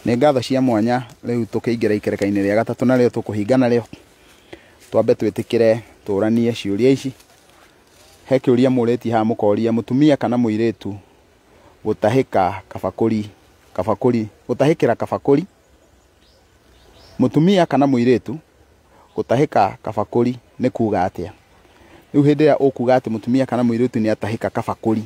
Nĩ ngatho cia mwanya rĩu tũkĩingĩra ikereka-inĩ rĩa gatatũ narĩo tũkũhingana rĩo. Twambe twĩtĩkĩre tũranie ciũria ici. He kĩũria mũrĩti haha mũkoria mũtumia kana mũirĩtu gũtahĩka kabakũri gũtahĩkĩra kabakũri. Mũtumia kana mũirĩtu gũtahĩka kabakũri nĩ kuuga atĩa? Rĩu hĩndĩ ĩrĩa ũkuga atĩ mũtumia kana mũirĩtu nĩ atahĩka kabakũri,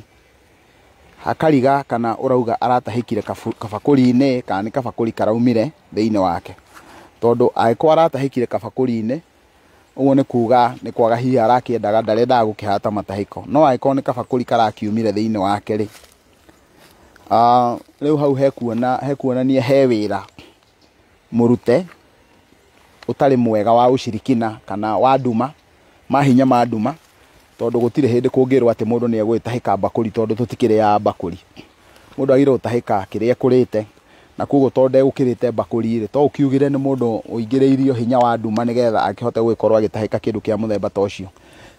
hakariga kana ũrauga aratahĩkire kabakũri-inĩ kana nĩ kabakũri karaumire thĩinĩ wake. Tondũ angĩkorwo aratahĩkire kabakũri-inĩ, ũguo nĩ kuuga nĩ kwaga hihi arakĩendaga, ndarendaga gũkĩhata matahĩko. No angĩkorwo nĩ kabakũri karakiumire thĩinĩ wake rĩ, rĩu hau hekuonania he wĩra mũrute ũtarĩ mwega wa ũcirikina kana wa nduma, mahinya ma nduma, tondũ gũtirĩ hĩndĩ kũngĩrwo atĩ mũndũ nĩ egũĩtahĩka mbakũri tondũ tũtikĩrĩaga mbakũri. Mũndũ agĩrĩirwo gũtahĩka kĩrĩa ekũrĩte, na koguo tondũ ndegũkĩrĩte mbakũri-rĩ, to ũkiugire nĩ mũndũ ũingĩrĩirio hinya wa nduma nĩgetha akĩhote gũgĩkorwo agĩtahĩka kĩndũ kĩa mũthemba ta ũcio.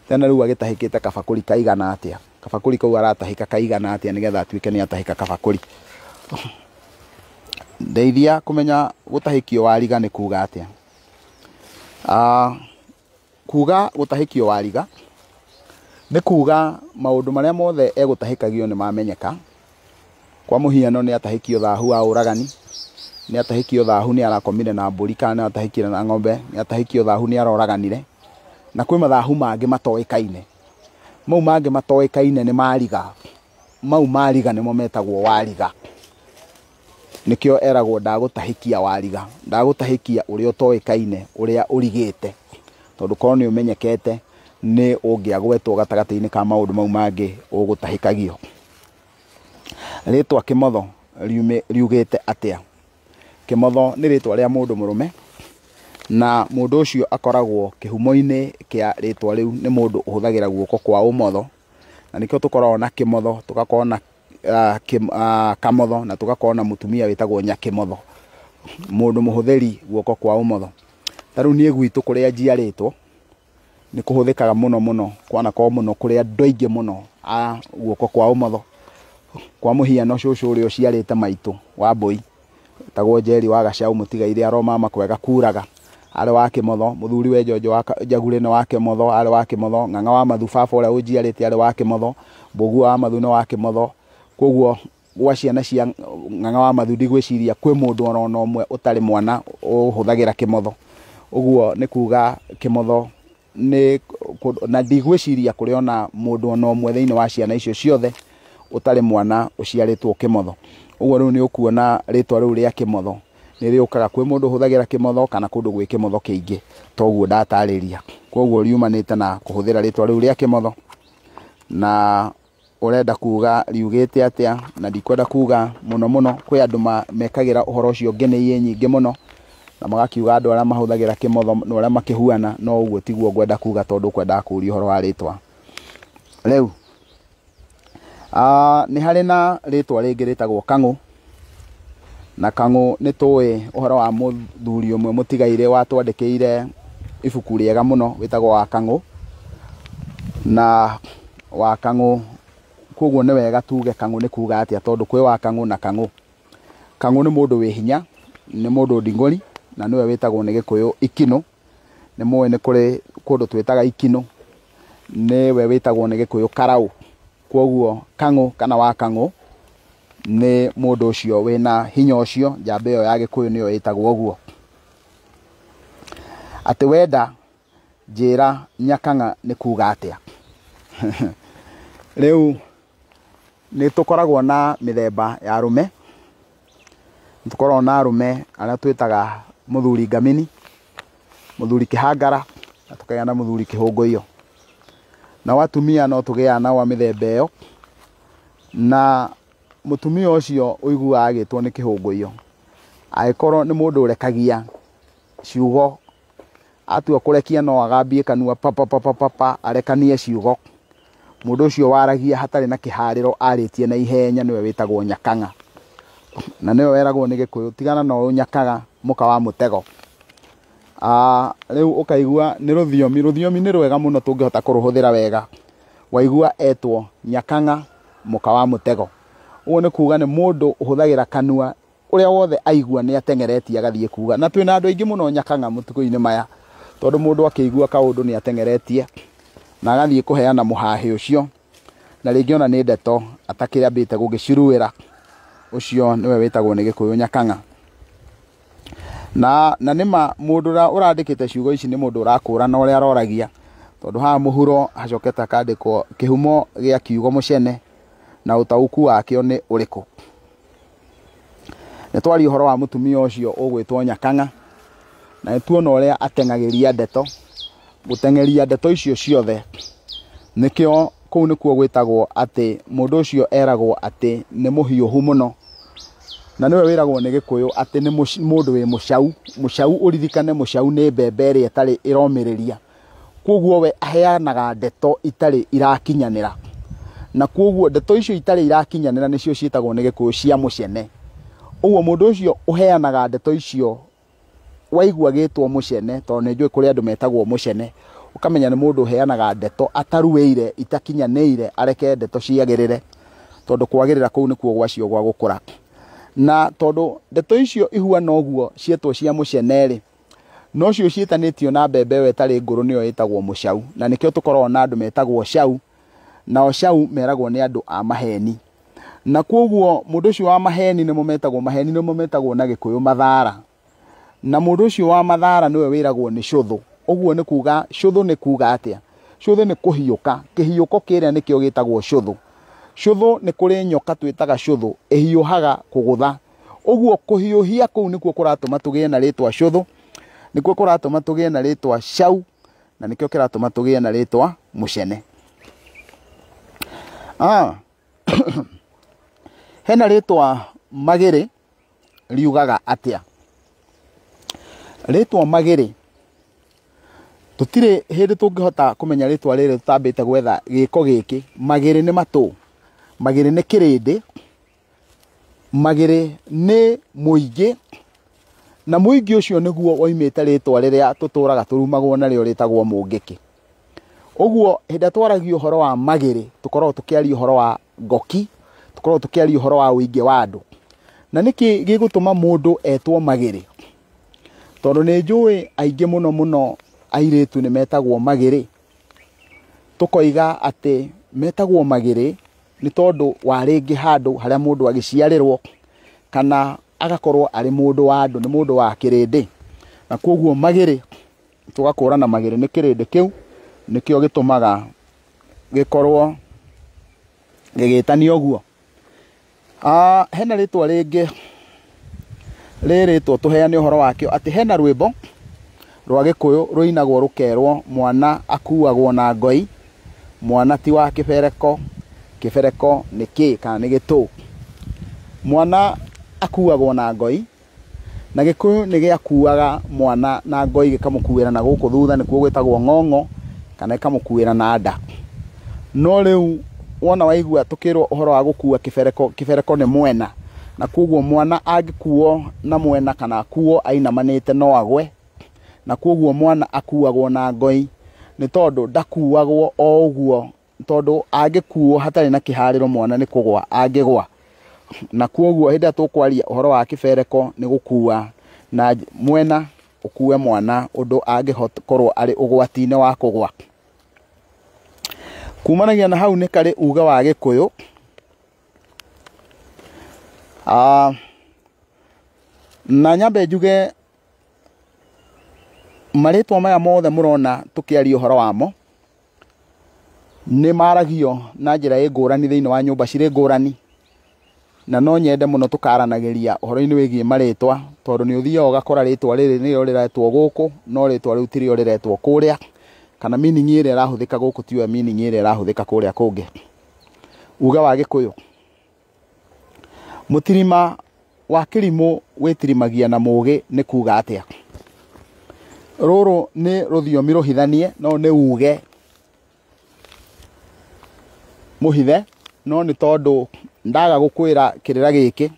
Tena rĩu agĩtahĩkĩte kabakũri kaigana atĩa? Kabakũri kau aratahĩka kaigana atĩa nĩgetha atuĩke nĩ atahĩka kabakũri? Ndeithia kũmenya gũtahĩkio wariga nĩ kuuga atĩa? Kuuga gũtahĩkio wariga nĩ kuuga maũndũ marĩa mothe egũtahĩkagio nĩ mamenyeka. Kwa mũhiano nĩ atahĩkio thahu wa ũragani, nĩ atahĩkio thahu nĩ arakomire na mbũri kana nĩ atahĩkire na ng'ombe, nĩ atahĩkio thahu nĩ aroraganire, na kwĩ mathahu mangĩ matoĩkaine. Mau mangĩ matoĩkaine nĩ mariga. Mau mariga nĩmo metagwo wariga. Nĩkĩo eragwo ndagũtahĩkia wariga, ndagũtahĩkia ũrĩa ũtoĩkaine, ũrĩa ũrigĩte. Tondũ korwo nĩ ũmenyekete nĩ ũngĩagwetwo gatagatĩ-inĩ ka maũndũ mau mangĩ ũgũtahĩkagio. Rĩtwa kĩmotho riugĩte atĩa? Kĩmotho nĩ rĩtwa rĩa mũndũ mũrũme, na mũndũ ũcio akoragwo kĩhumo-inĩ kĩa rĩtwa rĩu nĩ mũndũ ũhũthagĩra guoko kwa ũmotho, na nĩkĩo tũkoragwo na kĩmotho, tũgakorwo na kamotho, na tũgakorwo na mũtumia wĩtagwo nyakĩmotho, mũndũ mũhũthĩri guoko kwa ũmotho. Ta rĩu niĩ gwitũ kũrĩa njiarĩtwo nĩ kũhũthĩkaga mũno kwanakorwo mũno kũrĩ andũ aingĩ mũno a guoko kwa ũmotho. Kwa mũhiano cũcũ ũrĩa ũciarĩte maitũ wa mbũi tagwo Njeri wa Gacaũ mũtigaire aromama kwega kuraga, arĩ wa kĩmotho. Mũthuri we Njonjo wa Njagure nĩ wa kĩmotho, arĩ wa kĩmotho. Nganga wa Mathu baba ũrĩa ũnjiarĩte arĩ wa kĩmotho. Mbũgu wa Mathu nĩ wa kĩmotho. Koguo gwa ciana cia Nganga wa Mathu ndigwĩciria kwĩ mũndũ ona ũmwe ũtarĩ mwana ũhũthagĩra kĩmotho. Ũguo nĩ kuuga kĩmotho nĩ, na ndigwĩciria kũrĩ ona mũndũ ona ũmwe thĩinĩ wa ciana icio ciothe ũtarĩ mwana ũciarĩtwo kĩmotho. Ũguo rĩu nĩ ũkuona rĩtwa rĩu rĩa kĩmotho nĩ rĩũkaga kwĩ mũndũ ũhũthagĩra kĩmotho kana kũndũ gwĩ kĩmotho kĩingĩ, toguo ndatarĩria. Koguo riumanĩte na kũhũthĩra rĩtwa rĩu rĩa kĩmotho. Na ũrenda kuuga riugĩte atĩa? Na ndikwenda kuuga mũno, kwĩ andũ mekagĩra ũhoro ũcio ngenei nyingĩ mũno, na magakiuga andũ arĩa mahũthagĩra kĩmotho na ũrĩa makĩhuana, no ũguo tiguo ngwenda kuuga tondũ kwendaga kũũria ũhoro wa rĩtwa. Rĩu nĩ harĩ na rĩtwa rĩngĩ rĩtagwo kang'ũ, na kang'ũ nĩ tũĩ ũhoro wa mũthuri ũmwe mũtigaire watwandĩkĩire ibuku rĩega mũno wĩtagwo wa kang'ũ. Na wa kang'ũ, koguo nĩ wega tuge kang'ũ nĩ kuuga atĩa, tondũ kwĩ wa kang'ũ na kang'ũ. Kang'ũ nĩ mũndũ wĩ hinya, nĩ mũndũ nding'ũri, na nĩwe wĩtagwo nĩ Gĩkũyũ ikinũ. Nĩ mũĩ nĩ kũrĩ kũndũ twĩtaga ikinũ, nĩwe wĩtagwo nĩ Gĩkũyũ karaũ. Koguo kang'ũ kana wa kang'ũ nĩ mũndũ ũcio wĩna hinya ũcio, njamba ĩyo ya Gĩkũyũ nĩyo ĩtagwo ũguo. Atĩ wenda njĩra nyakang'a nĩ kuuga atĩa? Rĩu nĩ tũkoragwo na mĩthemba ya arũme. Nĩ tũkoragwo na arũme arĩa twĩtaga mũthuri ngamini, mũthuri kĩhangara, na tũkagĩa na mũthuri kĩhũngũiyo. Na atumia no tũgĩaga nao a mĩthemba ĩyo, na mũtumia ũcio ũiguaga agĩtwo nĩ kĩhũngũiyo angĩkorwo nĩ mũndũ ũrekagia ciugo, atua kũrekia no agambie kanua papa arekanie ciugo. Mũndũ ũcio waragia hatarĩ na kĩharĩro, arĩtie na ihenya, nĩwe wĩtagwo nyakang'a. Na nĩwe weragwo nĩ Gĩkũyũ tigana na ũnyakaga mũka wa mũtego. Rĩu ũkaigua nĩ rũthiomi nĩ rwega mũno tũngĩhota kũrũhũthĩra wega. Waigua etwo nyakang'a mũka wa mũtego, ũguo nĩ kuuga nĩ mũndũ ũhũthagĩra kanua uria wothe aigua ni atengeretie agathie kuga na twina andu aingi muno Nyakanga mutuko-ini maya tondu mundu akigua kaundu ni atengeretie na agathie kuheana muhahe ucio na ringi ona ni ndeto atakirambite gugiciruira ucio niwe witagwo Nigikuyu Nyakanga na nima mundu urandikite ciugo ici ni mundu urakura na uria aroragia tondu ha muhuro hacokete akandikwo kihumo gia kiugo mucene na utauku wakio ni uriku ni twari uhoro wa mutumia ucio ugwitwo Nyakanga na nituona uria atengagiria ndeto gutengeria ndeto icio ciothe nikio kuu nikuo gwitagwo ati mundu ucio eragwo ati ni muhiuhu muno na niwe wiragwo Nigikuyu ati ni mundu wi mucau uririkane mucau ni mbembe ri etari iromiriria koguo we aheanaga ndeto itari irakinyanira na koguo ndeto icio itari irakinyanira nicio ciitagwo Nigikuyu cia mucene uguo mundu ucio uheanaga ndeto icio waigua gitwo mucene tondu njui kuri andu metagwo mucene ukamenya ni mundu uheanaga ndeto ataruweire itakinyanire areke ndeto ciagirire tondu kwagirira kuu nikuo gwacio gwa gukura na tondu ndeto icio ihuana uguo cietwo cia mucene ri no cio cietanitio na mbembe wetari nguru niyo itagwo mucau na nikio tukorwo na andu metagwo cau na ocau meragwo ni andu a maheni na koguo mundu ucio wa maheni ni mumetagwo maheni ni mumetagwo na Gikuyu mathara na mundu ucio wa mathara niwe wiragwo ni cuthu uguo ni kuga cuthu ni kuga atia cuthu ni kuhiuka kihiuko kiria nikio gitagwo cuthu cuthu ni kuri nyoka twitaga cuthu ihiuhaga kugutha uguo kuhiuhia kuu nikuo kuratuma tugie na ritwa cuthu nikuo kuratuma tugie na ritwa cau na nikio kiratuma tugie na ritwa mucene hena ritwa magiri riugaga atia ritwa magiri tutire hindi tungihota kumenya ritwa riri tutambite gwetha giko giki magiri ni matu magiri ni kirindi magiri ni muingi na muingi ucio niguo oimite ritwa riria tuturaga turumagwo nario ritagwo mungiki uguo hinda twaragio uhoro wa magiri tukorwo tukiaria uhoro wa ngoki tukorwo tukiaria uhoro wa uingi wa andu na niki gigutuma mundu etwo magiri tondu ni njui aingi muno airitu ni metagwo magiri tukoiga ati metagwo magiri ni tondu wa ringi handu haria mundu agiciarirwo kana agakorwo ari mundu wa andu ni mundu wa kirindi na koguo magiri tugakurana magiri ni kirindi kiu nikio gitumaga gikorwo gigitanio guo hena ritwa ringi riritwo tuheane uhoro wakio ati hena rwimbo rwa Gikuyu ruinagwo rukerwo mwana akuagwo na ngoi mwana ti wa kibereko kibereko ni ki kana ni gitu mwana akuagwo na ngoi na Gikuyu ni giakuaga mwana na ngoi gikamukuira na guku thutha nikuo gwitagwo ng'ong'o kana ikamukuira na nda no riu wona waigua tukirwo uhoro wa gukua kibereko ni mwena na koguo mwana agikuo na mwena kana akuo ainamanite no agwe na koguo mwana akuagwo na ngoi ni tondu ndakuagwo o uguo tondu agikuo hatari na kihariro mwana ni kugwa agigwa na koguo hinda tukwaria uhoro wa kibereko ni gukua na mwena ukue mwana undu angikorwo ari ugwati-ini wa kugwa kumanagia na hau ni kari uga wa Gikuyu na nyambe njuge maritwa maya mothe murona tukiaria uhoro wamo ni maragio na njira ngurani thiini wa nyumba ciri ngurani na no nyende muno tukaranagiria uhoro-ini wigie maritwa tondu ni uthia ugakora ritwa riri nirio riretwo guku no ritwa riu tirio riretwo kuria kana meaning ire irahuthika guku tiyo meaning ire irahuthika kuria kungi uga wa Gikuyu mutirima wa kirimu witirimagia na mugi ni kuga atia ruru ni ruthiomi ruhithanie no ni uge muhithe no ni tondu ndaga gukwira kirira giki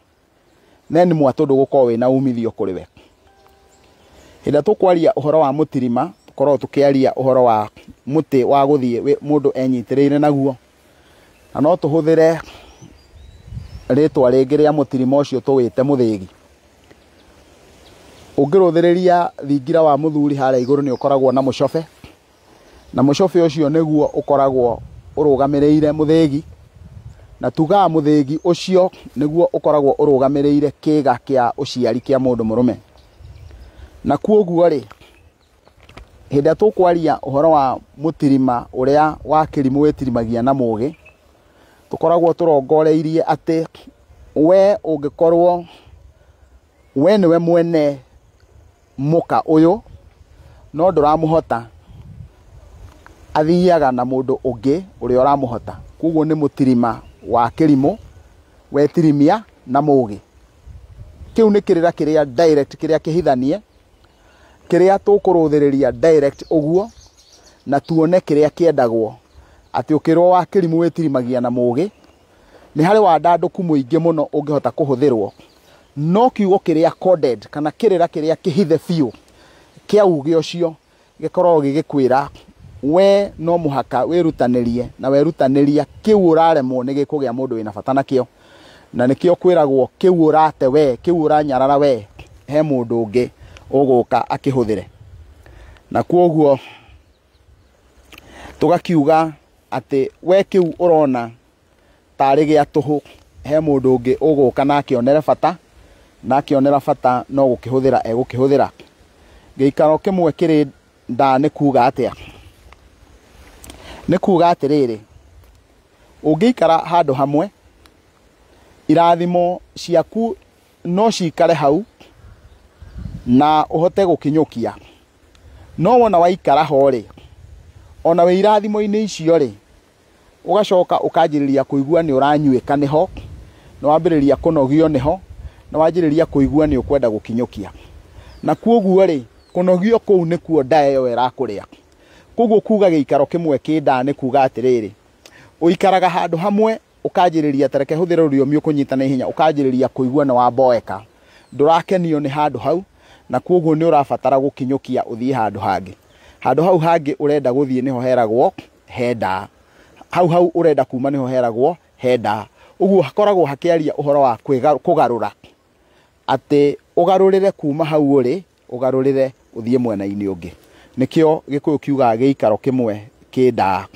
then Mwatu ndugukorwo wina umithio kuri we hinda tukwaria uhoro wa mutirima tukorwo tukiaria uhoro wa muti wa guthie mundu enyitiriire naguo na no tuhuthire ritwa ringi ria mutirima ucio tuwite muthigi Ũngĩrũthĩrĩria thingira wa mũthuri harĩa igũrũ nĩ ũkoragwo na mũcobe, na mũcobe ũcio nĩguo ũkoragwo ũrũgamĩrĩire mũthĩgi, na tugaga mũthĩgi ũcio nĩguo ũkoragwo ũrũgamĩrĩire kĩga kĩa ũciari kĩa mũndũ mũrũme. Na kuoguo rĩ, hĩndĩ tũkwaria ũhoro wa mũtirima ũrĩa wa kĩrimũ wĩtirimagia na mũgĩ, tũkoragwo tũrongoreirie atĩ we ũngĩkorwo we nĩwe mwene mũka ũyũ no ndũramũhota, athiaga na mũndũ ũngĩ ũrĩa ũramũhota. Koguo nĩ mũtirima wa kĩrimũ wetirimia na mũgĩ. Kĩu nĩ kĩrĩra kĩrĩa direct, kĩrĩa kĩhithanie, kĩrĩa tũkũrũthĩrĩria direct ũguo, na tuone kĩrĩa kĩendagwo. Atĩ ũkĩrwo wa kĩrimũ wĩtirimagia na mũgĩ, nĩ harĩ wandandũku mũingĩ mũno ũngĩhota kũhũthĩrwo, no kiugo kĩrĩa coded kana kĩrĩra kĩrĩa kĩhithe biũ kĩa uge ũcio gĩkoragwo gĩgĩkwĩra we no mũhaka wĩrutanĩrie, na werutanĩria kĩu ũraremwo nĩ gĩkũgĩa mũndũ wĩna bata nakĩo. Na nĩkĩo kwĩragwo kĩu ũrate we, kĩu ũranyarara we, he mũndũ ũngĩ ũgũka akĩhũthĩre. Na kuoguo tũgakiuga atĩ we kĩu ũrona tarĩ gĩa tũhũ, he mũndũ ũngĩ ũgũka na akĩonere bata, na akĩonera bata no gũkĩhũthĩra egũkĩhũthĩra. Gĩikaro kĩmwe kĩrĩ nda nĩ kuga atĩa? Nĩ kuga atĩrĩrĩ, ũngĩikara handũ hamwe, irathimo ciaku no cikare hau na ũhote gũkinyũkia. No wona waikara ho rĩ, ona wĩ irathimo-inĩ icio rĩ, ũgacoka ũkanjĩrĩria kũigua nĩ ũranyuĩka nĩho, nĩ wambĩrĩria kũnogio nĩho, na wanjĩrĩria kũigua nĩ ũkwenda gũkinyũkia. Na kuoguo rĩ, kũnogio kũu nĩkuo nda ĩyo ĩrakũrĩa. Koguo kuga gĩikaro kĩmwe kĩ nda nĩ kuga atĩrĩrĩ, ũikaraga handũ hamwe ũkanjĩrĩria, tareke hũthĩra rũthiomi ũkũnyita na ihenya, ũkanjĩrĩria kũigua nĩ wamboeka, ndũrakenio nĩ handũ hau, na kuoguo nĩ ũrabatara gũkinyũkia ũthiĩ handũ hangĩ. Handũ hau hangĩ ũrenda gũthiĩ nĩho heragwo henda, hau ũrenda kuma nĩho heragwo henda. Ũguo hakoragwo hakĩaria ũhoro wa kũgarũra, atĩ ũgarũrĩre kuma hau ũrĩ, ũgarũrĩre ũthiĩ mwena-inĩ ũngĩ. Nĩkĩo Gĩkũyũ kiugaga gĩikaro kĩmwe kĩ nda.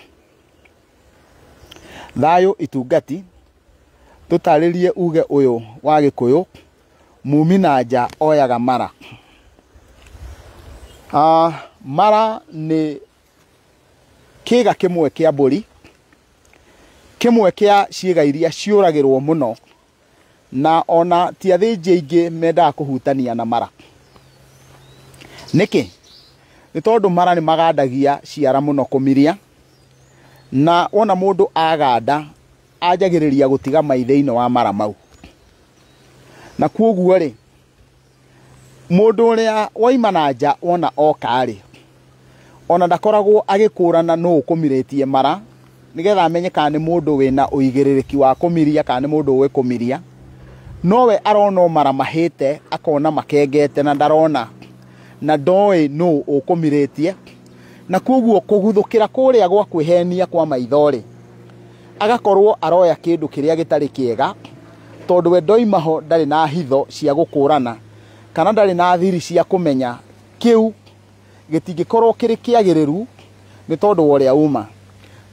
Thayũ itungati, tũtarĩrie uge ũyũ wa Gĩkũyũ, mumi na nja oyaga mara. Mara nĩ kĩga kĩmwe kĩa mbũri, kĩmwe kĩa ciĩga iria ciũragĩrwo mũno, na ona ti athĩnji aingĩ mendaga kũhutania na mara. Nĩkĩ? Nĩ tondũ mara nĩ magandagia ciara mũno kũmiria, na wona mũndũ aganda anjagĩrĩria gũtiga mai thĩinĩ wa mara mau. Na kuoguo rĩ, mũndũ ũrĩa waima na nja wona oka rĩ, ona ndakoragwo agĩkũrana nũ ũkũmirĩtie mara, nĩgetha amenye kana nĩ mũndũ wĩna ũigĩrĩrĩki wa kũmiria, kana nĩ mũndũ ũĩ kũmiria. Nowe arona mara mahĩte, akona makengete na ndarona, na ndoĩ nũ ũkũmirĩtie. Na kuoguo kũguthũkĩra kũrĩa gwa kwĩhenia kwa maitho rĩ, agakorwo aroya kĩndũ kĩrĩa gĩtarĩ kĩega, tondũ we ndoima ho ndarĩ na hitho cia gũkũrana, kana ndarĩ na thiri cia kũmenya kĩu gĩtingĩkorwo kĩrĩ kĩagĩrĩru nĩ tondũ wa ũrĩa uma.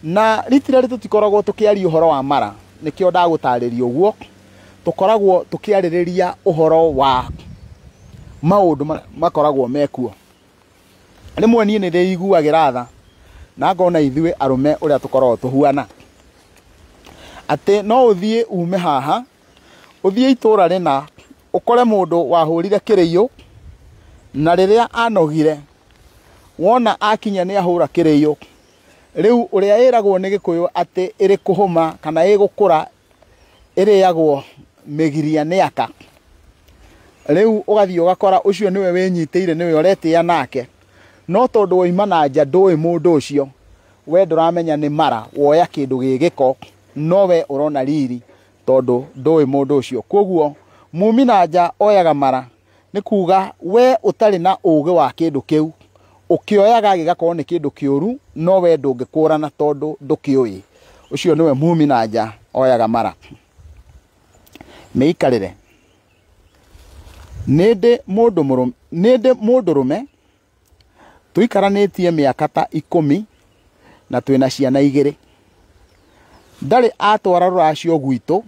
Na ritirarĩ tũtikoragwo tũkĩaria ũhoro wa mara, nĩkĩo ndagũtarĩria ũguo. Tũkoragwo tũkĩarĩrĩria ũhoro wa maũndũ makoragwo mekuo. Rĩmwe niĩ nĩ ndĩiguagĩra tha na ngona ithuĩ arũme ũrĩa tũkoragwo tũhuana, atĩ no ũthiĩ ume haha, ũthiĩ itũra rĩna, ũkore mũndũ wahũrire kĩrĩiyũ, na rĩrĩa anogire, wona akinya nĩ ahũra kĩrĩiyũ, rĩu ũrĩa ĩragwo nĩ Gĩkũyũ atĩ ĩrĩ kũhũma kana ĩgũkũra ĩrĩagwo mĩgiria nĩ aka. Rĩu ũgathiĩ ũgakora ũcio nĩwe wĩnyitĩire, nĩwe ũretĩa nake, no tondũ woima na nja ndũĩ mũndũ ũcio, we ndũramenya nĩ mara woya kĩndũ gĩgĩko, no we ũrona riri tondũ ndũĩ mũndũ ũcio. Koguo mumi na nja oyaga mara, nĩ kuga we ũtarĩ na ũgĩ wa kĩndũ kĩu, ũkĩoyaga gĩgakorwo nĩ kĩndũ kĩũru, no we ndũngĩkũrana tondũ ndũkĩũĩ. Ũcio nĩwe mumi na nja oyaga mara. Miikarire, nĩndĩ mũndũ mũrũme, ninde mundurume tuikaranitie miaka ta 10 na twina ciana 2 ndari atwara ruracio gwitu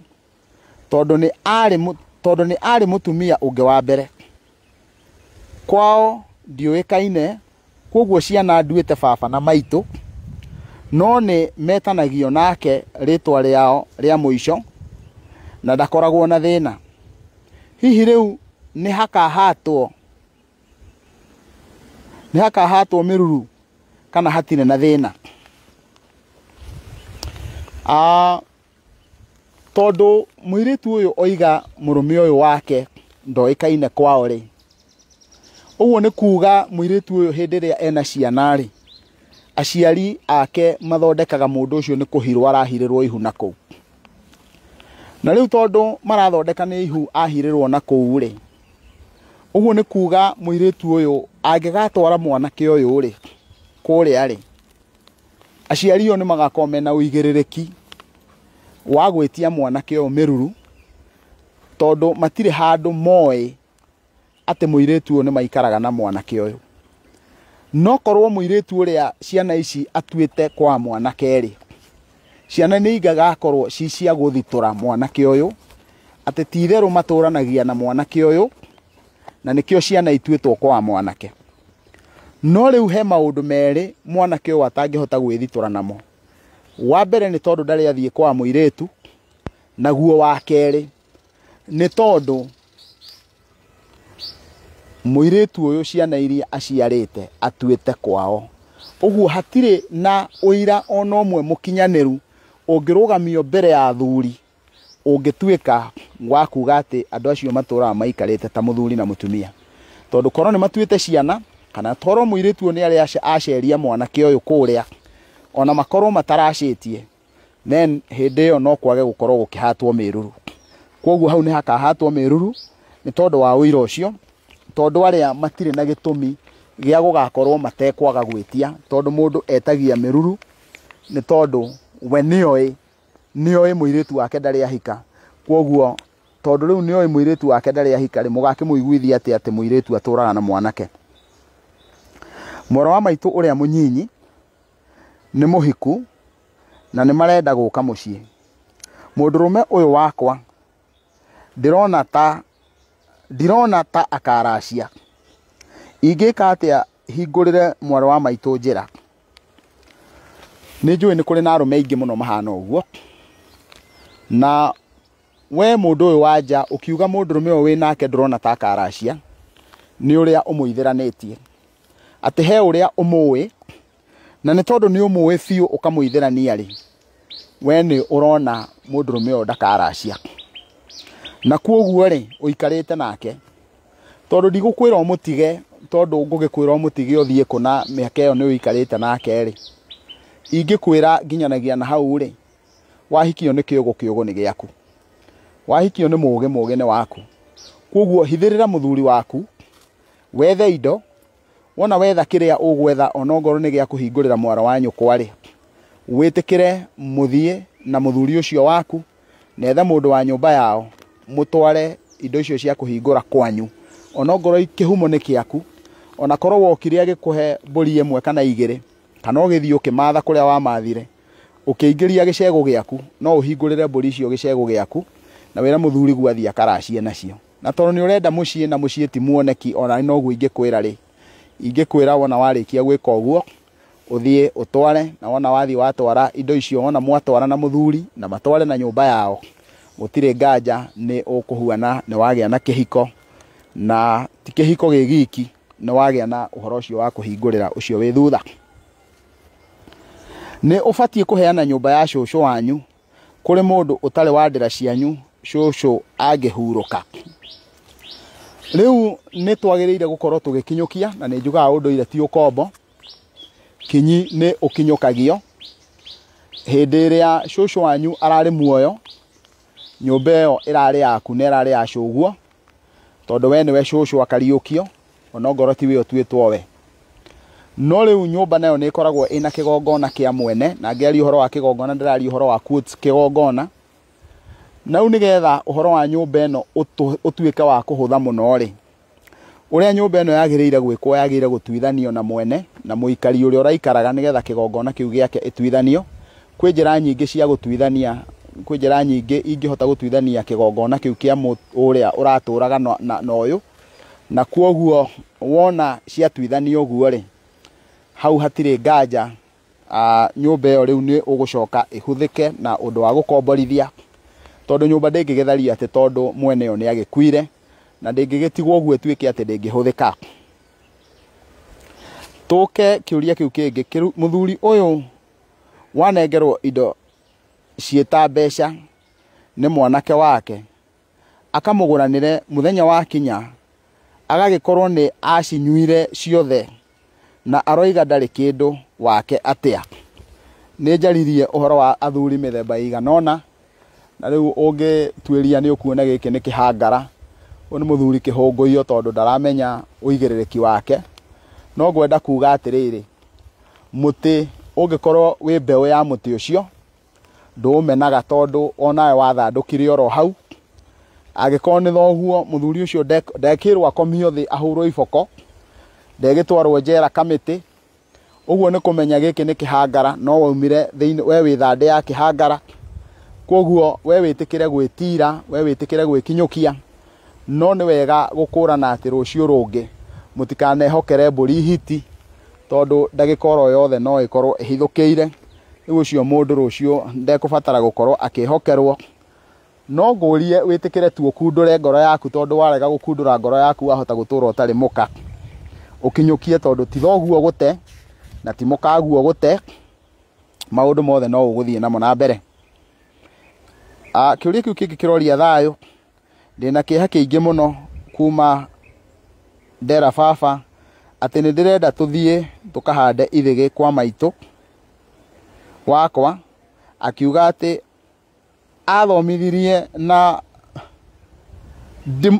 tondu ni ari mutumia unge wa mbere kwao ndiuikaine koguo ciana nduite baba na maitu no ni metanagio nake ritwa riao ria muico na ndakoragwo na thina hihi riu ni hakahatwo miruru kana hatire na thina tondu muiritu uyu oiga murume uyu wake ndoikaine kwao ri uguo ni kuga muiritu uyu hindi ria ena ciana ri aciari ake mathondekaga mundu ucio ni kuhirwo arahirirwo ihu na kou na riu tondu marathondeka ni ihu ahirirwo na kou ri uguo ni kuga muiritu uyu angigatwara mwanake uyu ri kuria ri aciari yo ni magakorwo mena uigiririki wa gwitia mwanake uyu miruru tondu matire handu moe ate muiritu uyu ni maikaraga na mwanake uyu no korwo muiritu uria ciana ici atuite kwa mwanake ri ciana ni igagakorwo ci cia guthitura mwanake uyu ate titheru maturanagia na mwanake uyu na nikio ciana ituitwo kwa mwanake no riu he maundu meri mwanake uyu atangihota gwithitura namo wa mbere ni tondu ndari athie kwa muiritu naguo wa keri ni tondu muiritu uyu ciana iria aciarite atuite kwao uguo hatire na uira ona umwe mukinyaniru ungirugamio mbere ya thuri ungituika wa kuga ati andu acio matura maikarite ta muthuri na mutumia tondu korwo ni matuite ciana kana toro muiritu ni ari aceria mwanake uyu kuria ona makorwo mataracitie then hindi yo no kwage gukorwo gukihatwo miruru koguo hau ni hakahatwo miruru ni tondu wa uira ucio tondu aria matire na gitumi gia gugakorwo matekwaga gwitia tondu mundu etagia miruru ni tondu we nioi muiritu wake ndari ahika koguo tondu riu nioi muiritu wake ndari ahika ri mugake muiguithia ati muiritu aturaga na mwanake moro wa maitu uria munyinyi ni muhiku na ni marenda guka mucii mundurume uyu wakwa ndirona ta akaracia ingika atia hingurire mwaro wa maitu njira ni njui ni kuri na arume ingi muno mahana uguo na we mundu uyu wanja ukiuga mundurume uyu winake ndirona ta akaracia ni uria umuithiranitie ati he uria umuwi na ni tondu ni umuwi fiu ukamuithirania ri we ni urona mundurume uyu ndakaracia na kuoguo ri uikarite nake tondu ndigukwira umutige tondu ngugikwira umutige uthie kuna miaka iyo ni uikarite nake ri ingikwira nginyanagia na hau ri wahikio ni kiugo ni giaku wahikio ni muge ni waku kuoguo hithirira muthuri waku wethe indo wona wetha kiria ugwetha onongoro ni gia kuhingurira mwaro wa nyukwa ri witikire muthie na muthuri ucio waku netha mundu wa nyumba yao mutware indo icio cia kuhingura kwanyu onongoro ikihumo ni kiaku ona korwo wokire agikuhe mburi imwe kana igire kana ugithio kimatha kuria wa mathire ukiingiria gicego giaku no uhingurire mburi icio gicego giaku na wira muthuri gwathia akaracie nacio na tondu ni urenda mucii na mucii ti muoneki ona no gu ingikwira ri ingikwira wona warikia gwika uguo uthie utware na wona wathi watwara indo icio wona mwatwara na muthuri na matware na nyumba yao gutire nganja ni ukuhuana ni wagia na kihiko na ti kihiko gigiki ni wagia na uhoro ucio wa kuhingurira ucio wi thutha ni ubatie kuheana nyumba ya shosho wanyu kuri mundu utari wandira cianyu shosho angihuruka riu ni twagiriire gukorwo tugikinyukia na ni njugaga unduire ti ukombo kinyi ni ukinyukagio hindi iria shosho wanyu arari muoyo nyumba iyo irari yaku na irari ya shoguo tondu we niwe shosho akariukio onongoro ti we utuitwo we no riu nyumba nayo ni ikoragwo ina kigongona kia mwene na ngeri uhoro wa kigongona ndirari uhoro wa quotes kigongona na u nigetha uhoro wa nyumba eno utuike wa kuhutha muno ri uria nyumba eno yagiriire gwikwo yagiriire gutuithanio na mwene na muikari uria uraikaraga nigetha kigongona kiu giake ituithanio. Kwi njira nyingi cia gutuithania, kwi njira nyingi ingihota gutuithania kigongona kiu kia uria uraturaga na uyu, na kuoguo wona ciatuithanio uguo ri hau hatire nganja nyumba iyo riu ni ugucoka ihuthike na undu wa gukomborithia, tondu nyumba ndingigithario ati tondu mwene yo ni agikuire na ndingigitigwo uguo tuike ati ndingihuthika. Tuke kiuria kiu kingi, muthuri uyu wanengerwo indo cieta mbeca ni mwanake wake, akamuguranire muthenya wa kinya agagikorwo ni acinyuire ciothe na aroiga ndari kindu wake atia. Ni njaririe uhoro wa athuri mithemba iganona, na riu ungituiria ni ukuona giki ni kihangara. Ni muthuri kihunguio tondu ndaramenya uigiririki wake. No gwenda kuga atiriri, muti ungikorwo wi mbeu ya muti ucio ndumenaga tondu onawe wathandukire oro hau. Agikorwo ni thoguo muthuri ucio ndekirwo akomio thi ahurwo iboko, ndegitwarwo njera kamiti. Uguo ni kumenya giki ni kihangara, no waumire thiini we withande ya kihangara. Koguo we witikire gwitira, we witikire gwikinyukia, no ni wega gukurana ati rucio rungi mutikanehokere mburi hiti, tondu ndagikoro yothe no ikorwo ihithukiire. Riu ucio mundu rucio ndekubatara gukorwo akihokerwo. No ngurie witikire tu ukundure ngoro yaku, tondu warega gukundura ngoro yaku wahota gutura utari muka. Ukinyukie tondu ti thoguo gute na ti mukaguo gute, maundu mothe no uguthie namo na mbere. Kiuria kiu kingi kiroria thayo, ndina kiha kiingi muno kuma ndera baba ati ni ndirenda tuthie tukahande ithigi kwa maitu wakwa. Akiuga ati athomithirie na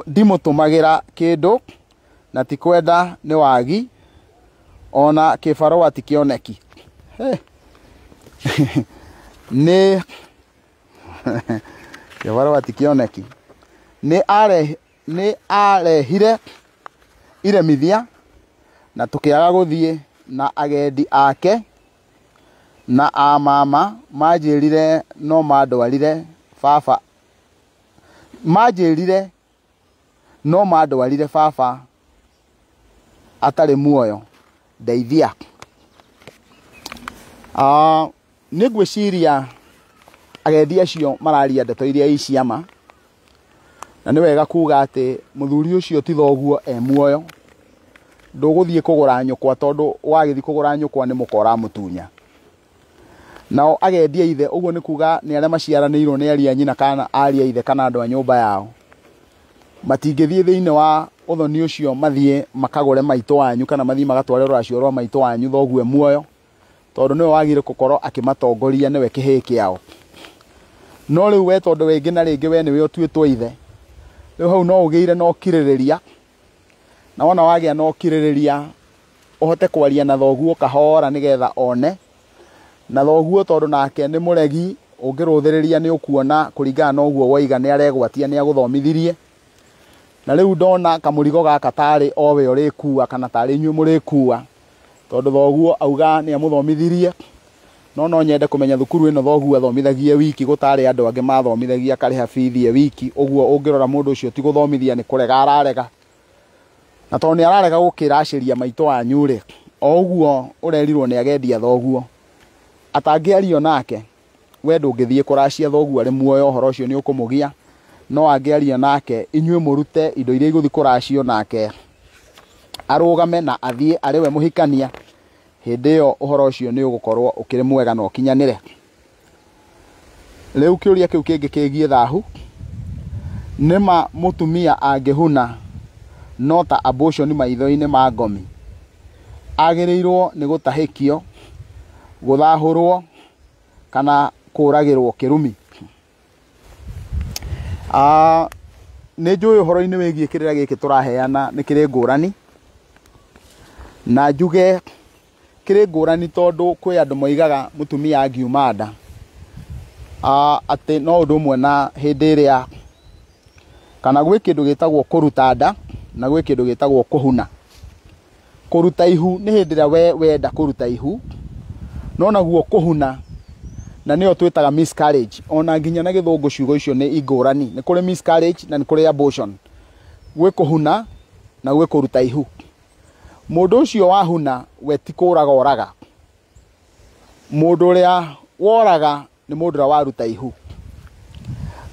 ndimutumagira kindu na ti kwenda ni wagi ona kibarua ti kioneki. Ni kibarua ti kioneki. Ni arehire iremithia na tukiaga guthie na agendi ake na amama manjirire no mandwarire baba, manjirire no mandwarire baba atari muoyo ndeithia. Ni ngwiciria agendi acio mararia ndeto iria iciama, na ni wega kuga ati muthuri ucio ti thoguo muoyo, nduguthie kugura nyukwa, tondu wagithi kugura nyukwa ni mukora mutunya. Nao agendi ithe, uguo ni kuga ni aria maciaranirwo ni aria nyina kana aria ithe kana andu a nyumba yao, matingithie thiini wa uthoni ucio mathie makagure maitu wanyu kana mathie magatware ruracio rwa maitu wanyu thoguo muoyo, tondu niwe wagire gukorwo akimatongoria, niwe kihii kiao. No riu we tondu wingi na ringi we niwe utuitwo ithe, riu hau no ugiire no kiririria, na wona wagia no kiririria uhote kwaria na thoguo kahora nigetha one. Na thoguo tondu nake ni muregi, ungiruthiriria ni ukuona kuringana na uguo waiga ni aregwatia ni aguthomithirie. Na riu ndona kamurigo gaka tari owe urikua kana tari inyue murikua, tondu thoguo auga ni amuthomithirie. No nyende kumenya thukuru ino thoguo athomithagie wiki, gutari andu angi mathomithagia kariha bithi wiki. Uguo ungirora mundu ucio ti guthomithia ni kurega ararega, na tondu ni ararega gukiraciria maitu wanyu ri, o uguo urerirwo ni agendi thoguo atangiario nake we ndungithie kuracia thoguo ari muoyo. Horo ucio ni ukumugia, no angiaria nake inyue murute indo iria iguthi kuracio nake arugame na athie ari we muhikania. Hindi iyo uhoro ucio ni ugukorwo ukiri mwega na ukinyanire. Riu kiuria kiu kingi kigie thahu, nima mutumia angihuna no ta abortion maitho-ini ma ngomi agirirwo ni gutahikio, guthahurwo kana kuragirwo kirumi. Ni njui uhoro-ini wigie kirira giki turaheana ni kiri ngurani, na njuge kiri ngurani tondu kwi andu moigaga mutumia angiuma nda ati no undu umwe na hindi iria kana gwi kindu gitagwo kuruta nda na gwĩ kĩndũ gĩtagwo kũhuna. Kũruta ihu nĩ hĩndĩ ĩrĩa we wenda kũruta ihu, no naguo kũhuna na nĩyo twĩtaga miscarriage. Ona nginya na gĩthũngũ ciugo icio nĩ ingũrani. Nĩ kũrĩ miscarriage na nĩ kũrĩ abortion. Gwĩ kũhuna na gwĩ kũruta ihu. Mũndũ ũcio wahuna we ti kũraga oraga. Mũndũ ũrĩa woraga nĩ mũndũ ũrĩa waruta ihu.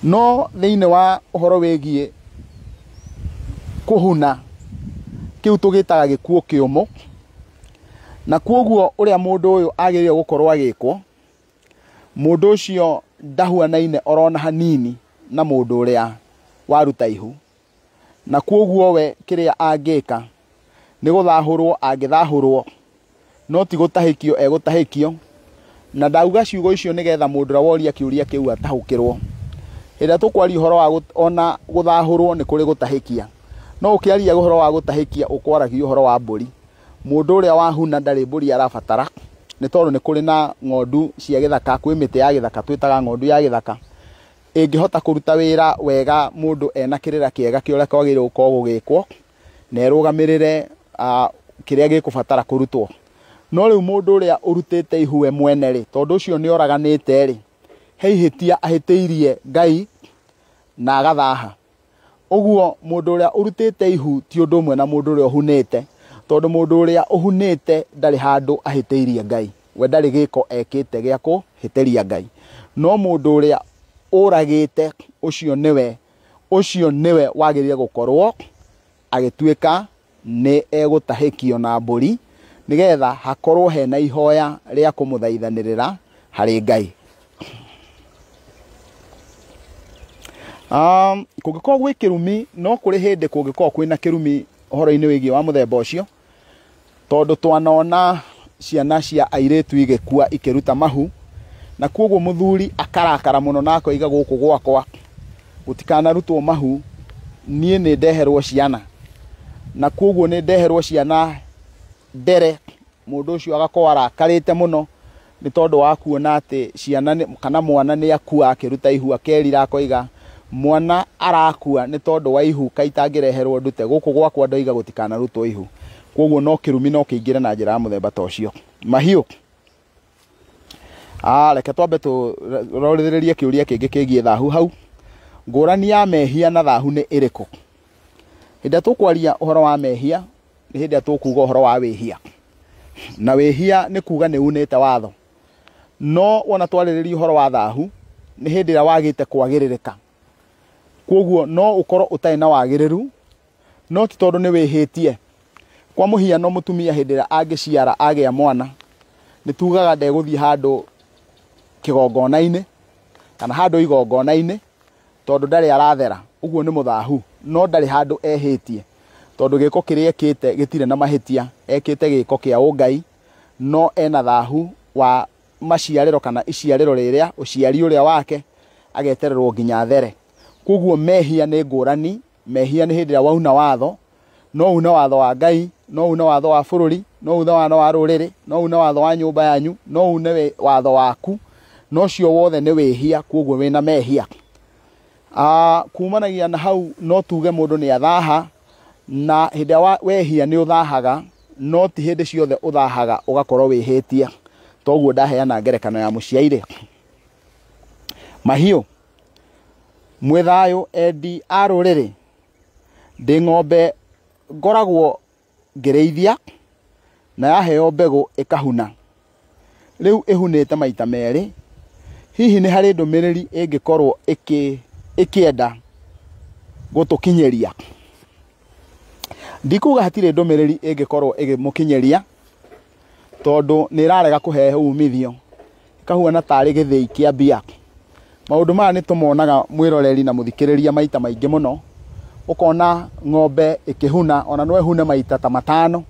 No thĩinĩ wa ũhoro wĩgiĩ kũhuna, kĩu tũgĩtaga gĩkuũ kĩũmũ, na kwoguo ũrĩa mũndũ ũyũ agĩrĩire gũkorwo agĩkwo, mũndũ ũcio ndahuanaine orona hanini na mũndũ ũrĩa waruta ihu, na kwoguo we kĩrĩa angĩka nĩ gũthahũrwo, angĩthahũrwo no ti gũtahĩkio egũtahĩkio. Na ndauga ciugo icio nĩgetha mũndũ ũrĩa woria kĩũria kĩu atahũkĩrwo. Hĩndĩ ĩrĩa tũkwaria ũhoro wa ona gũthahũrwo nĩ kũrĩ gũtahĩkia, no ũkĩaria ũhoro wa gũtahĩkia ũkwaragia ũhoro wa mbũri. Mũndũ ũrĩa wahuna ndarĩ mbũri arabatara, nĩ tondũ nĩ kũrĩ na ng'ondu cia gĩthaka, kwĩ mĩtĩ ya gĩthaka twĩtaga ng'ondu ya gĩthaka, ĩngĩhota kũruta wĩra wega mũndũ ena kĩrĩra kĩega kĩrĩa kwagĩrĩirwo gũkorwo gũgĩkwo na ĩrũgamĩrĩre kĩrĩa gĩkũbatara kũrutwo. No rĩu mũndũ ũrĩa ũrutĩte ihu we mwene rĩ, tondũ ũcio nĩ oraganĩte rĩ, he ihĩtia ahĩtĩirie Ngai na agathaha. Ũguo mũndũ ũrĩa ũrutĩte ihu ti ũndũ ũmwe na mũndũ ũrĩa ũhunĩte, tondũ mũndũ ũrĩa ũhunĩte ndarĩ handũ ahĩtĩirie Ngai, we ndarĩ gĩko ekĩte gĩa kũhĩtĩria Ngai. No mũndũ ũrĩa ũragĩte ũcio nĩwe wagĩrĩire gũkorwo agĩtuĩka nĩ egũtahĩkio na mbũri, nĩgetha hakorwo hena ihoya rĩa kũmũthaithanĩrĩra harĩ Ngai. Kũngĩkorwo gwĩ kĩrumi, no kũrĩ hĩndĩ kũngĩkorwo kwĩna kĩrumi ũhoro-inĩ wĩgiĩ wa mũthemba ũcio, tondũ twanona ciana cia airĩtu igĩkua ikĩruta mahu, na kwoguo mũthuri akarakara mũno na akoiga gũkũ gwakwa gũtikanarutwo mahu, niĩ nĩ ndeherwo ciana, na kwoguo nĩ ndeherwo ciana ndere. Mũndũ ũcio agakorwo arakarĩte mũno nĩ tondũ wa kuona atĩ ciana kana mwana nĩ akua akĩruta ihu, akerira akoiga mwana arakua nĩ tondũ wa ihu, kaita angĩreherwo ndute gũkũ gwakwa ndoiga gũtikanarutwo ihu. Kwoguo no kĩrumi no kĩingĩre na njĩra ya mũthemba ta ũcio. Mahiũ, reke twambe tũrorithĩrĩrie kĩũria kĩngĩ kĩgiĩ thahu hau. Ngũrani ya mehia na thahu nĩ ĩrĩkũ? Hĩndĩ ĩrĩa tũkwaria ũhoro wa mehia nĩ hĩndĩ ĩrĩa tũkuga ũhoro wa wĩhia, na wĩhia nĩ kuga nĩ unĩte watho. No wona twarĩrĩria ũhoro wa thahu nĩ hĩndĩ ĩrĩa wagĩte kwagĩrĩrĩka. Kwoguo no ũkorwo ũtarĩ na wagĩrĩru, no ti tondũ nĩ wĩhĩtie. Kwa mũhiano mũtumia hĩndĩ ĩrĩa angĩciara agĩa mwana, nĩ tugaga ndegũthiĩ handũ kĩgongona-inĩ kana handũ igongona-inĩ tondũ ndarĩ arathera, ũguo nĩ mũthahu. No ndarĩ handũ ehĩtie, tondũ gĩko kĩrĩa ekĩte gĩtirĩ na mahĩtia, ekĩte gĩko kĩa ũngai, no ena thahu wa maciarĩro kana iciarĩro rĩrĩa ũciari ũrĩa wake agetererwo nginya there. Kwoguo mehia nĩ ngũrani. Mehia nĩ hĩndĩ ĩrĩa wauna watho, no une watho wa Ngai, no une watho wa bũrũri, no une watho wa rũrĩrĩ, no une watho wa nyũmba yanyu, no une watho waku, no cio wothe nĩ wĩhia, kwoguo wĩna mehia. Kumanagia na hau no tuge mũndũ nĩ athaha, na hĩndĩ ĩrĩa wehia nĩ ũthahaga, no ti hĩndĩ ciothe ũthahaga ũgakorwo wĩhĩtie. Toguo ndaheana ngerekano ya mũciaire. Mahiũ, mwĩthayũ endi a rũrĩrĩ, ndĩ ng'ombe ngoragwo ngĩrĩithia na yaheo mbegũ ĩkahuna, rĩu ĩhunĩte maita merĩ, hihi nĩ harĩ ndũmĩrĩri ĩngĩkorwo ĩkĩenda gũtũkinyĩria? Ndikuga hatirĩ ndũmĩrĩri ĩngĩkorwo ĩgĩmũkinyĩria, tondũ nĩ ĩrarega kũhe umithio, ĩkahuana tarĩ gĩthĩi kĩa mbia. Maũndũ maya nĩ tũmonaga mwĩroreri na mũthikĩrĩria maita maingĩ mũno. Ũkona ng'ombe ĩkĩhuna, ona no ĩhune maita ta matano,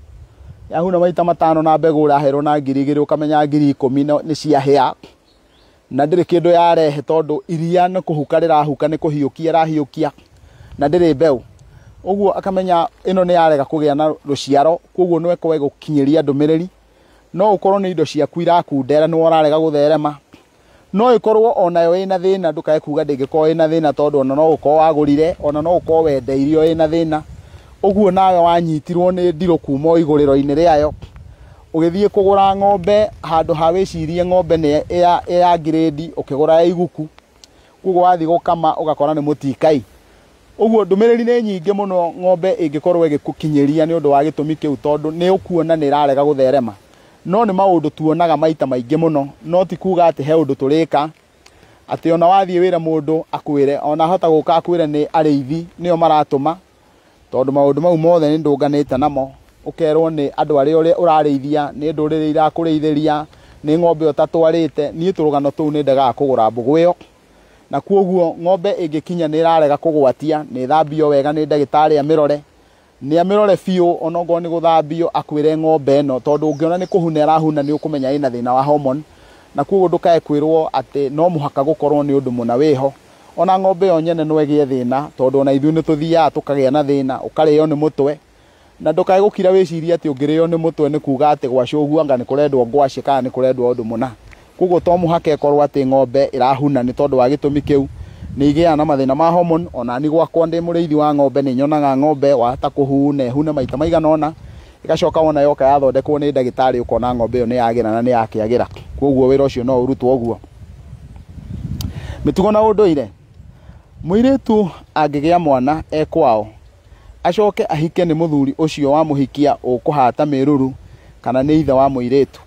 yahuna maita matano na mbegũ ũraherwo na 2,000, ũkamenya 10,000 nĩ ciahĩa na ndĩrĩ kĩndũ yarehe, tondũ iria nĩ kũhuka rĩrahuka, nĩ kũhiũkia rahiũkia na ndĩrĩ mbeũ. Ũguo akamenya ĩno nĩ yarega kũgĩa na rũciaro, kwoguo no ĩkorwo gũkinyĩria ndũmĩrĩri. No ũkorwo nĩ indo ciaku irakundera, nĩ ũrarega gũtherema. No ĩkorwo onayo ĩna thĩna, ndũkae kuga ndĩngĩkorwo ĩna thĩna, tondũ ona no ũkorwo wagũrire, ona no ũkorwo wendeirio ĩna thĩna. uguo nawe wanyitirwo ni ndiro kuma iguriro-ini riayo ugithie kugura ng'ombe handu ha wicirie ng'ombe ni ya grade ukigura ya iguku kugo wathi gukama ugakora ni mutikai uguo ndumiriri ni nyingi muno ng'ombe ingikorwo igikukinyiria ni undu wa gitumi kiu tondu ni ukuona ni irarega gutherema no ni maundu tuonaga maita maingi muno no ti kuga ati he undu turika ati ona wathie wira mundu akwire ona hota guka akwire ni ariithi nio maratuma tondu maundu mau mothe ni ndunganite namo ukerwo ni andu ari uri urarithia ni ndurire irakurithiria ni ng'ombe utatwarite ni turugano tuu ni ndaga kugura mbugu iyo na kuoguo ng'ombe ingikinya ni irarega kugwatia ni thambio wega ni ndagitari amirore ni amirore fiu onogo ni guthambio akwire ng'ombe no tondu ungiona ni kuhuna irahuna ni ukumenya ina thina wa hormone na kuoguo ndukae kwirwo ati no muhaka gukorwo ni undu muna wiho ona ng'ombe yo nyene no egie thina tondu ona ithu ni tuthia tukagia na thina ukario ni mutwe na ndukae gukira wiciria ati ungirio ni mutwe ni kuga ati gwacuguo anga ni kurendwo ngwaci kana ni kurendwo undu muna kugo to muhaka ikorwo ati ng'ombe irahuna ni tondu wa gitumi kiu ni igia na mathina ma hormone ona ni gwakwa ndi muriithi wa ng'ombe ni nyonaga ng'ombe wata kuhuna ehune maita maigana ona igacoka wona yoka yathondekwo ni ndagitari ukona ng'ombe yo ni yagira na ni yakiagira kugo wira ucio no urutwo uguo mitugo na unduire muiritu angigia mwana ekwao acoke ahike ni muthuri ucio wa muhikia ukuhata miruru kana ni ithe wa muiritu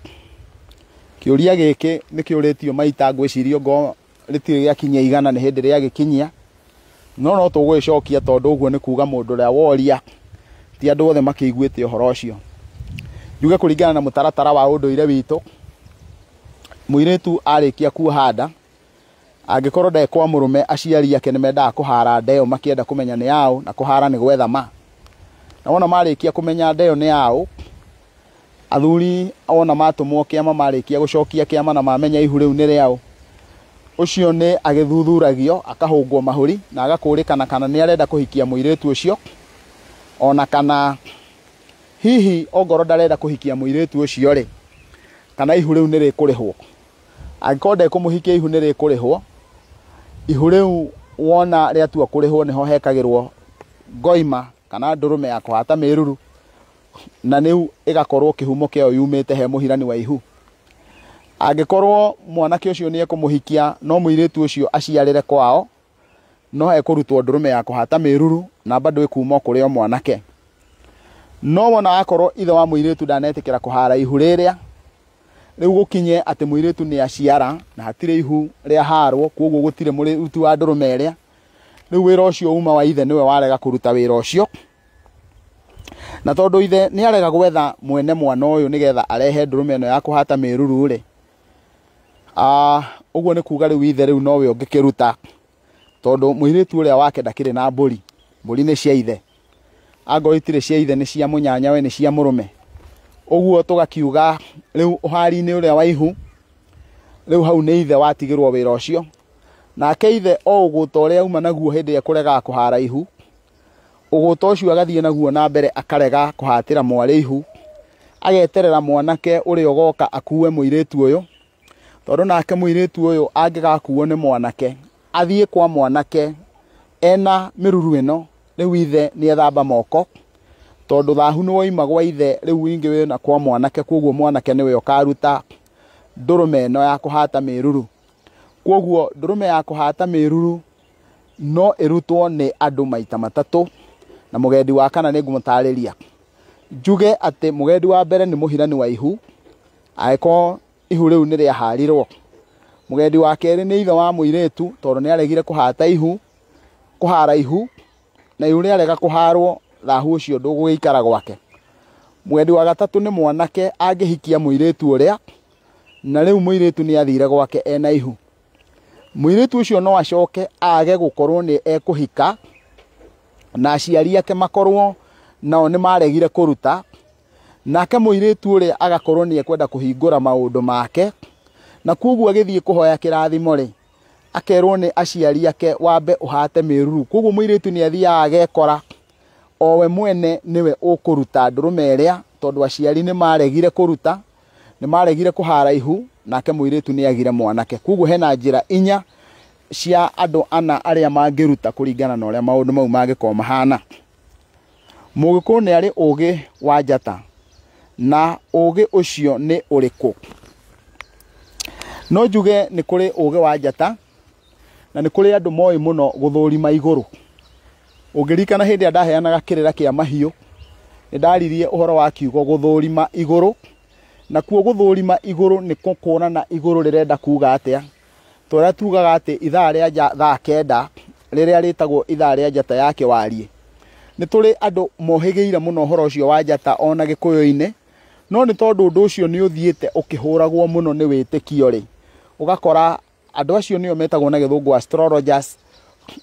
kiuria giki ni kiuritio maita ngwicirio ngo ritire giakinyia igana ni hindi ria gikinyia no tugwicokia tondu uguo ni kuga mundu ria woria ti andu othe makiguite uhoro ucio njuge kuringana na mutaratara wa unduire witu muiritu arikia kuhanda angikorwo ndekwa murume aciari ake ni mendaga kuhara ndeo makienda kumenya ni yao na kuhara ni gwetha ma na wona marikia kumenya ndeo ni yao athuri ona matumwo kiama marikia gucokia kiama na mamenya ihu riu ni riao ucio ni agithuthuragio akahungwo mahuri na agakurikana kana ni arenda kuhikia muiritu ucio ona kana hihi ongoro ndarenda kuhikia muiritu ucio ri kana ihu riu ni rikurihwo angikorwo kumuhikia ihu ni rikurihwo ihu riu wona riatua kurihwo niho hekagirwo ngoima kana ndurume ya kuhata miruru na niu igakorwo kihumo kio yumite he muhirani wa ihu angikorwo mwanake ucio ni ekumuhikia no muiritu ucio aciarire kwao no ekurutwo ndurume ya kuhata miruru na bado ikumo kurio mwanake no wona akorwo ithe wa muiritu ndanetikira kuhara ihu riria riu gukinye ati muiritu ni aciara na hatire ihu ria harwo koguo gutire muiritu wa ndurume ria riu wira ucio uma wa ithe niwe warega kuruta wira ucio na tondu ithe ni arega gwetha mwene mwana uyu nigetha arehe ndurume eno ya kuhata miruru ri uguo ni kuga riu ithe riu nowe ungikiruta tondu muiritu uria wake ndakire na mburi ni cia ithe ango itire cia ithe ni cia munyanya we ni cia murume uguo tugakiuga riu uhari-ini uria wa ihu riu hau ni ithe watigirwo wira ucio nake ithe o uguta uria uma naguo hindi ekurega kuhara ihu uguta ucio agathie naguo na mbere akarega kuhatira mwari ihu ageterera mwanake uria ugoka akuwe muiritu uyu tondu nake muiritu uyu angigakuwo ni mwanake athie kwa mwanake ena miruru ino riu ithe ni ethamba moko tondu thahu ni woima gwa ithe riu ingi wina kwa mwanake koguo mwanake niwe ukaruta ndurume ino ya kuhata miruru koguo ndurume ya kuhata miruru no irutwo ni andu maita matatu na mugendi wa kana ni ngumutariria njuge ati mugendi wa mbere ni muhirani wa ihu aiko ihu riu ni ria harirwo mugendi wa keri ni ithe wa muiritu tondu ni aregire kuhata ihu kuhara ihu na ihu riarega kuharwo thahu ucio ndugugikara gwake mugendi wa gatatu ni mwanake angihikia muiritu uria na riu muiritu ni athire gwake ena ihu muiritu ucio no acoke age gukorwo ni ekuhika na aciari ake makorwo nao ni maregire kuruta nake muiritu uria agakorwo ni ekwenda kuhingura maundu make na koguo agithie kuhoya kirathimo ri akerwo ni aciari ake wambe uhate miruru koguo muiritu ni athia agekora owe mwene niwe ukuruta ndurume ria tondu aciari ni maregire kuruta ni maregire kuhara ihu nake muiritu ni agire mwanake koguo hena njira inya cia andu ana aria mangiruta kuringana na uria maundu mau mangikoma mahana Mugikuyu nĩ arĩ ũgĩ wa njata, na ũgĩ ũcio nĩ ũrĩkũ? No njuge nĩ kũrĩ ũgĩ wa njata, na nĩ kũrĩ andũ moĩ mũno gũthũrima igũrũ. Ũngĩririkana hĩndĩ ĩrĩa ndaheanaga kĩrĩra kĩa mahiũ, nĩ ndaririe ũhoro wa kiugo gũthũrima igũrũ, na kuo gũthũrima igũrũ nĩ kuonana igũrũ rĩrenda kuga atĩa. Tũrĩa tugaga atĩ ithaa rĩa thaa kenda rĩrĩa rĩtagwo ithaa rĩa njata ya kĩwariĩ. Nĩ tũrĩ andũ mohĩgĩire mũno ũhoro ũcio wa njata ona Gĩkũyũ-inĩ, no nĩ tondũ ũndũ ũcio nĩ ũthiĩte ũkĩhũragwo mũno nĩ wĩtĩkio rĩ, ũgakora andũ acio nĩo metagwo na Gĩthũngũ astrologers,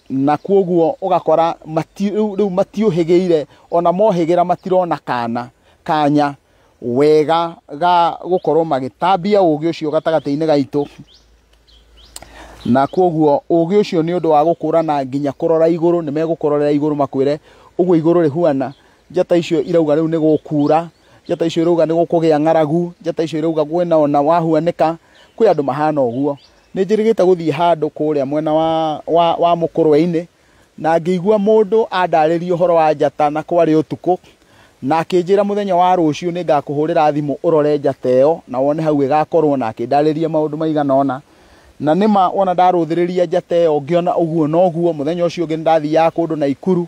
na kuoguo ũgakora rĩu matiũhĩgĩire, ona mohĩgĩra matirona kanya wega ga gũkorwo magĩtambia ũgĩ ũcio gatagatĩ-inĩ gaitũ. Na kuoguo ũgĩ ũcio nĩ ũndũ wa gũkũrana nginya kũrora igũrũ, nĩ megũkũrorera igũrũ makwĩre ũguo igũrũ rĩhuana, njata icio irauga rĩu nĩ gũkura, njata icio irauga nĩ gũkũgĩa ng'aragu, njata icio irauga kwĩna ona wahuanĩka. Kwĩ andũ mahana ũguo. Nĩ njĩrĩgĩte gũthiĩ handũ kũrĩa mwena wa Mũkũrwe-inĩ, na ngĩigua mũndũ andarĩria ũhoro wa njata na kwarĩ ũtukũ, na akĩnjĩra mũthenya wa rũciũ nĩ ngakũhũrĩra thimũ ũrore njata ĩyo na wone hau ĩgakorwo, na akĩndarĩria maũndũ maigana ũna. Na nĩma wona ndarũthĩrĩria njata ĩyo ngĩona ũguo na ũguo. Mũthenya ũcio ũngĩ ndathiaga kũndũ Naikuru,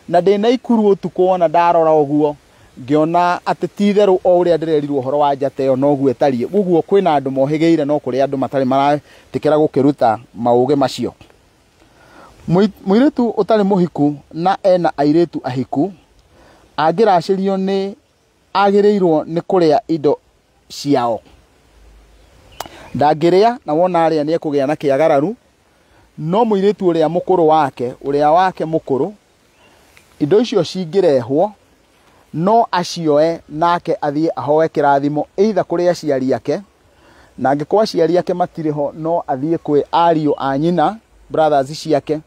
na ndĩ Naikuru ũtukũ wona ndarora ũguo ngĩona atĩ ti-itherũ o ũrĩa ndĩrerirwo ũhoro wa njata ĩyo noguo ĩtariĩ. Ũguo kwĩna andũ mohĩgĩire, no kũrĩ andũ matarĩ maratĩkĩra gũkĩruta maũgĩ macio. Mũirĩtu ũtarĩ mũhiku na ena airĩtu ahiku angĩracĩrio nĩ agĩrĩirwo nĩ kũrĩa indo ciao. Ndangĩrĩa, na wona arĩa nĩ ekũgĩa na kĩagararu. No mũirĩtu ũrĩa mũkũrũ wake mũkũrũ, indo icio cingĩrehwo no acioe nake athiĩ ahoe kĩrathimo either kũrĩ aciari ake, na angĩkorwo aciari ake matirĩ ho no athiĩ kwĩ ariũ a nyina, brothers ciake,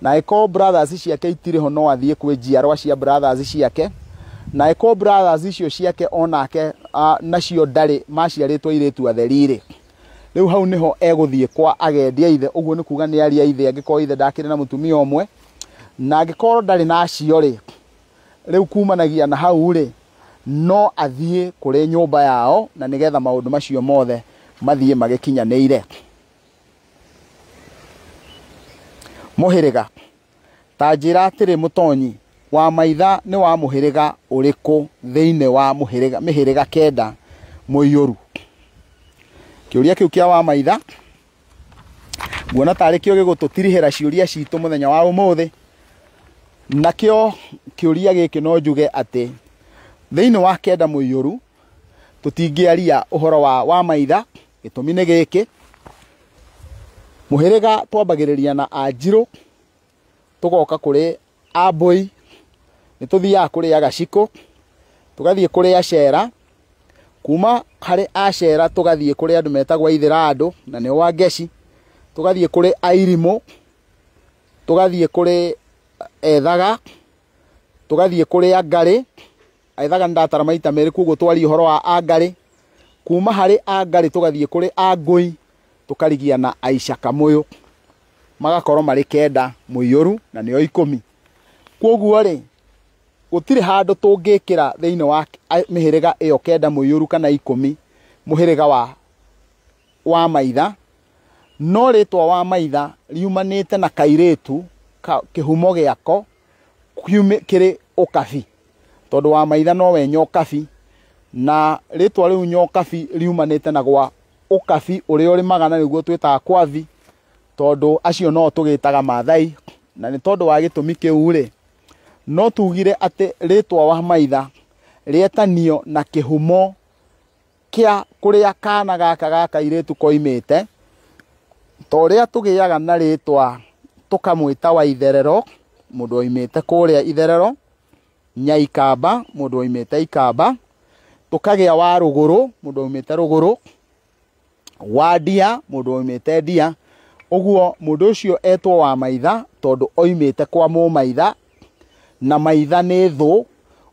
na angĩkorwo brothers ciake itirĩ ho no athiĩ kwĩ njiarwa cia brothers ciake, na angĩkorwo brothers icio ciake onake nacio ndarĩ maciarĩtwo airĩtu atheri-rĩ, rĩu hau nĩho egũthiĩ kwa agendi a ithe. Ũguo nĩ kuga nĩ ari a ithe angĩkorwo ithe ndakĩrĩ na mũtumia ũmwe, na angĩkorwo ndarĩ nacio-rĩ, rĩu kumanagia na hau-rĩ, no athiĩ kũrĩ nyũmba yao, na nĩgetha maũndũ macio mothe mathiĩ magĩkinyanĩire. Mũhĩrĩga. Ta njĩra atĩrĩ mũtonyi, wa maitha nĩ wa mũhĩrĩga ũrĩkũ thĩinĩ wa mĩhĩrĩga kenda mũiyũru? Kĩũria kĩu kĩa wa maitha nguona tarĩ kĩo gĩgũtũtirihĩra ciũria citũ mũthenya wa ũmũthĩ. Nakĩo kĩũria gĩkĩ no njuge atĩ thĩinĩ wa kenda mũiyũru tũtingĩaria ũhoro wa maitha. Gĩtũmi nĩ gĩkĩ: mũhĩrĩga twambagĩrĩria na Anjirũ, tũgoka kũrĩ Ambũi, nĩ tũthiaga kũrĩ Agacikũ, tũgathiĩ kũrĩ Acera, kuma harĩ Acera tũgathiĩ kũrĩ andũ metagwo Aithĩrandũ na nĩo Angeci, tũgathiĩ kũrĩ Airimũ, tũgathiĩ kũrĩ Ethaga, tũgathiĩ kũrĩ Angarĩ. Ethaga ndatara maita merĩ, koguo twaria ũhoro wa Angarĩ. Kuma harĩ Angarĩ tũgathiĩ kũrĩ Angũi, tũkarigia na Aicakamũyũ, magakorwo marĩ kenda mũiyũru na nĩo 10. Koguo-rĩ, gũtirĩ handũ tũngĩkĩra thĩinĩ wa mĩhĩrĩga ĩyo kenda mũiyũru kana 10 mũhĩrĩga wa maitha. No rĩtwa wa maitha riumanĩte na kairĩtu, kĩhumo gĩako kĩrĩ ũkabi, tondũ wa maitha nowe nyokabi, na rĩtwa rĩu nyokabi riumanĩte na gwa ũkabi ũrĩa ũrĩmaga na nĩguo twĩtaga kwavi, tondũ acio no tũgĩtaga Maathai. Na nĩ tondũ wa gĩtũmi kĩu-rĩ, no tugire atĩ rĩtwa wa maitha rĩetanio na kĩhumo kĩa kũrĩa kana gaka gakairĩtu koimĩte. Ta ũrĩa tũgĩaga na rĩtwa tũkamwĩta wa Itherero, mũndũ oimĩte kũrĩa Itherero, Nyaikamba, mũndũ oimĩte Ikamba, tũkagĩa wa Rũgũrũ, mũndũ oimĩte Rũgũrũ, wa Ndia, mũndũ oimĩte Ndia. Ũguo mũndũ ũcio etwo wa maitha tondũ oimĩte kwa mũmaitha, na maitha nĩ thũ.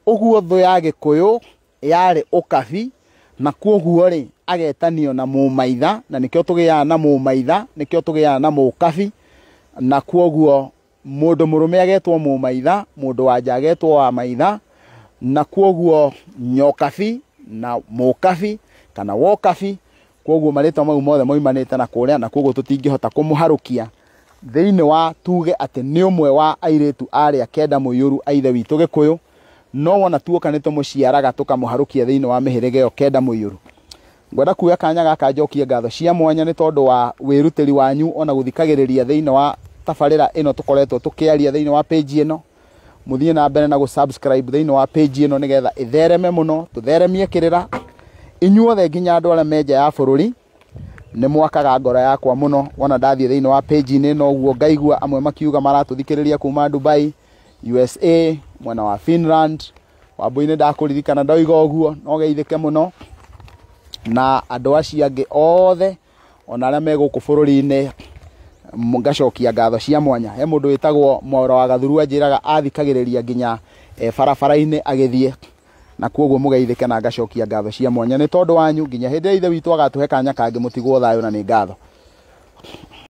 Ũguo thũ ya Gĩkũyũ yarĩ ũkabi, na kuoguo-rĩ agetanio na mũmaitha, na nĩkĩo tũgĩaga na mũmaitha, nĩkĩo tũgĩaga na mũkabi, na kuoguo mundu murume agetwo mumaitha, mundu wanja agetwo wa maitha, na kwoguo nyokabi na mukabi kana wokabi, kwoguo maritwa mau mothe moimanite na kuria, na kwoguo tutingihota kumuharukia thiini wa tuge ati ni umwe wa airetu aria kenda muiyuru aithe witu Gikuyu, no wona tuoka nitumuciaraga tukamuharukia thiini wa mihirige yo kenda muiyuru. Ngwenda kuya kanya gaka njokie ngatho cia mwanya ni tondu wa wirutiri wanyu ona guthikagiriria thiini wa tabarira ino tukoretwo tukiaria thiini wa page ino. Muthie na mbere na gusubscribe thiini wa page ino nigetha ithereme muno, tutheremie kirira inyuothe nginya andu aria menja ya bururi. Ni mwakaga ngoro yakwa muno wona ndathie thiini wa page ini no guo ngaigua amwe makiuga maratuthikiriria kuma Dubai, USA, mwena wa Finland. Wambuini ndakuririkana ndoiga uguo, no geithike muno. Na andu acio angi othe ona aria me guku bururi-ini ngacokia ngatho cia mwanya. He mundu witagwo Mwaura wa Gathuru anjiraga athikagiriria nginya barabara-ini agithie, na kwoguo mugeithike na ngacokia ngatho cia mwanya ni tondu wanyu nginya hindi ithe witu agatuhe kanya kangi mutigwo thayo na ni ngatho.